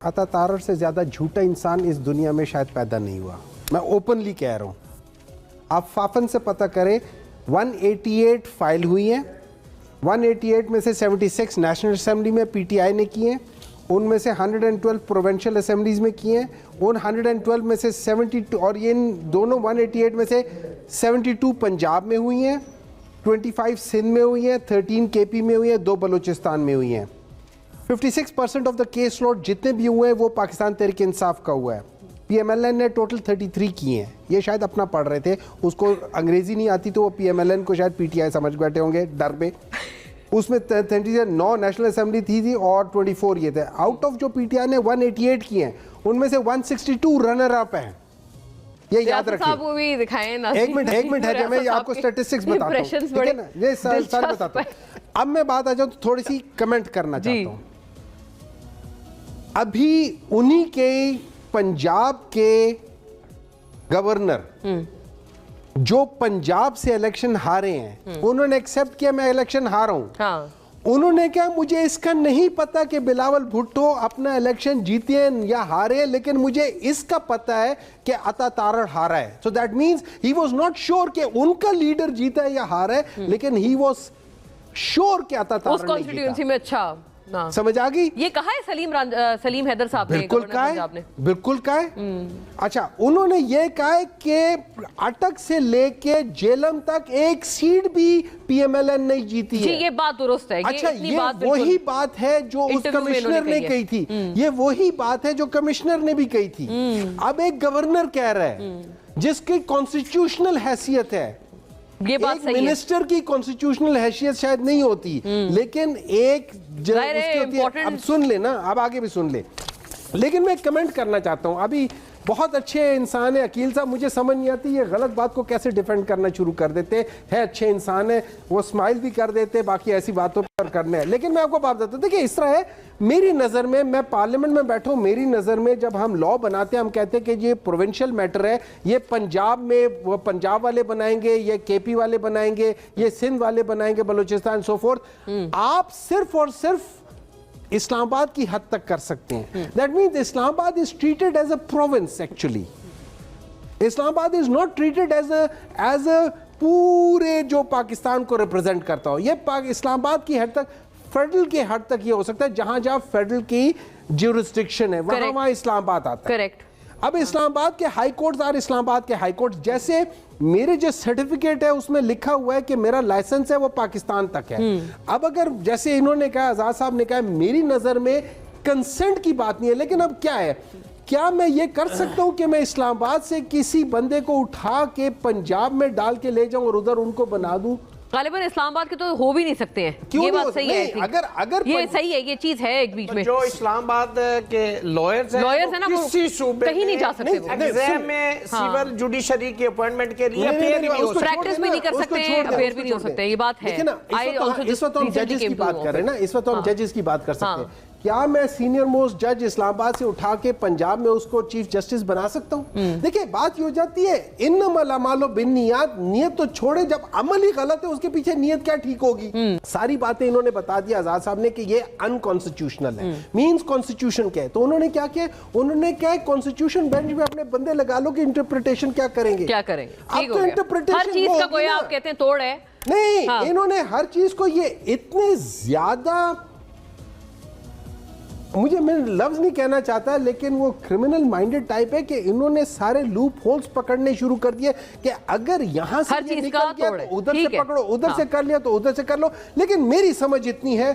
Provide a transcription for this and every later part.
अता तारर से ज्यादा झूठा इंसान इस दुनिया में शायद पैदा नहीं हुआ। मैं ओपनली कह रहा हूं, आप फाफन से पता करें 188 फाइल हुई हैं, 188 में से 76 नेशनल असेंबली में पीटीआई ने किए हैं, उनमें से 112 प्रोविंशियल असेंबलीज में किए हैं, उन 112 में से 72 और ये दोनों 188 में से 72 पंजाब में हुई हैं, 25 सिंध में हुई हैं, 13 केपी में हुई हैं, 2 बलूचिस्तान में हुई हैं। 56% ऑफ द केस लॉट जितने भी हुए हैं वो पाकिस्तान तहरीक इंसाफ का हुआ है। पीएमएलएन ने टोटल 33 किए हैं। ये शायद अपना पढ़ रहे थे, उसको अंग्रेजी नहीं आती तो वो पीएमएलएन को शायद पीटीआई समझ बैठे होंगे डर में। उसमें 9 नेशनल असेंबली थी और 24 ये थे। आउट ऑफ जो पीटीआई ने 188 किए हैं उनमें से 162 रनर अप हैं। ये याद रखिए। वो भी दिखाएं ना। एक मिनट है, मैं आपको स्टैटिस्टिक्स बताता हूं, ठीक है ना? ये सारे बताता हूं। अब मैं बात आ जाऊं तो थोड़ी सी कमेंट करना चाहता हूं। अभी उन्हीं के पंजाब के गवर्नर जो पंजाब से इलेक्शन हारे हैं, उन्होंने एक्सेप्ट किया मैं इलेक्शन हारा हूं। हाँ। उन्होंने कहा मुझे इसका नहीं पता कि बिलावल भुट्टो अपना इलेक्शन जीते या हारे, लेकिन मुझे इसका पता है कि अता तारड़ हारा है। So that means he was not sure कि उनका लीडर जीता है या हारा है, लेकिन ही वाज श्योर कि अता तारड़ उस कॉन्स्टिट्यूएंसी में। अच्छा, समझ आ गई? ये कहा है सलीम हैदर साहब ने? बिल्कुल कहा है, बिल्कुल कहा है। अच्छा, उन्होंने ये कहा है कि अटक से लेके जेलम तक एक सीट भी पीएमएलएन नहीं जीती है। जी, ये बात दुरुस्त है। अच्छा, ये वही बात है जो उस कमिश्नर ने कही थी। ये वही बात है जो कमिश्नर ने भी कही थी। अब एक गवर्नर कह रहा है जिसकी कॉन्स्टिट्यूशनल हैसियत है, ये बात सही है। मिनिस्टर की कॉन्स्टिट्यूशनल हैसियत शायद नहीं होती, लेकिन एक अब सुन ले ना, अब आगे भी सुन ले। लेकिन मैं कमेंट करना चाहता हूं, अभी बहुत अच्छे इंसान है अकील साहब, मुझे समझ नहीं आती ये गलत बात को कैसे डिफेंड करना शुरू कर देते हैं। अच्छे इंसान है, वो स्माइल भी कर देते, बाकी ऐसी बातों पर करने हैं। लेकिन मैं आपको बात बताता हूं, देखिए इस तरह है, मेरी नज़र में, मैं पार्लियामेंट में बैठा हूं, मेरी नज़र में जब हम लॉ बनाते हैं हम कहते हैं कि ये प्रोविंशियल मैटर है, ये पंजाब में वो पंजाब वाले बनाएंगे, ये केपी वाले बनाएंगे, ये सिंध वाले बनाएंगे, बलूचिस्तान सो फोर्थ। आप सिर्फ और सिर्फ इस्लामाबाद की हद तक कर सकते हैं। That means Islamabad is treated as a province. Actually Islamabad is not treated as a पूरे जो पाकिस्तान को रिप्रेजेंट करता हो। ये इस्लामाबाद की हद तक, फेडरल की हद तक ये हो सकता है, जहां जहां फेडरल की ज्यूरिसडिक्शन है वहां इस्लामाबाद आता है। करेक्ट। अब इस्लामाबाद के हाई कोर्ट्स और इस्लामाबाद के हाई कोर्ट, जैसे मेरे जो सर्टिफिकेट है उसमें लिखा हुआ है कि मेरा लाइसेंस है वो पाकिस्तान तक है। अब अगर जैसे इन्होंने कहा, आजाद साहब ने कहा, मेरी नजर में कंसेंट की बात नहीं है, लेकिन अब क्या है, क्या मैं ये कर सकता हूं कि मैं इस्लामाबाद से किसी बंदे को उठा के पंजाब में डाल के ले जाऊं और उधर उनको बना दूं? गालिबन इस्लामाबाद के तो हो भी नहीं सकते हैं। क्यों ये बात सही है। अगर ये सही है, ये चीज है एक बीच में। जो इस्लामाबाद के लॉयर्स हैं है ना, किसी सूबे कहीं नहीं जा सकते। एग्जाम में सिविल जुडिशरी की अपॉइंटमेंट के लिए प्रैक्टिस भी नहीं कर सकते, अपेयर भी नहीं हो सकते। ये बात है। इस वक्त हम जजेस की बात कर रहे हैं ना, इस वक्त हम जजेस की बात कर सकते हैं। क्या मैं सीनियर मोस्ट जज इस्लामाबाद से उठा के पंजाब में उसको चीफ जस्टिस बना सकता हूं? देखिए बात ये हो जाती है, इन्नमल अमालो बिन्नियात, नियत तो छोड़े, जब अमल ही गलत है उसके पीछे नियत क्या ठीक होगी? सारी बातें इन्होंने बता दी आजाद साहब ने कि ये अनकॉन्स्टिट्यूशनल है। मींस कॉन्स्टिट्यूशन क्या है? तो उन्होंने क्या किया, उन्होंने क्या है, कॉन्स्टिट्यूशन बेंच में अपने बंदे लगा लो कि इंटरप्रिटेशन क्या करेंगे। अब तो इंटरप्रिटेशन हर चीज का कोई आप कहते हैं तोड़ है नहीं, इन्होंने हर चीज को ये इतने ज्यादा, मैं लफ्ज नहीं कहना चाहता, लेकिन वो क्रिमिनल माइंडेड टाइप है कि इन्होंने सारे लूप होल्स पकड़ने शुरू कर दिए कि अगर यहां से ये निकल गया तो उधर से पकड़ो, उधर से कर लिया तो उधर से कर लो। लेकिन मेरी समझ इतनी है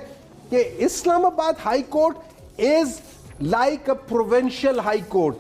कि Islamabad high court is like a provincial high court.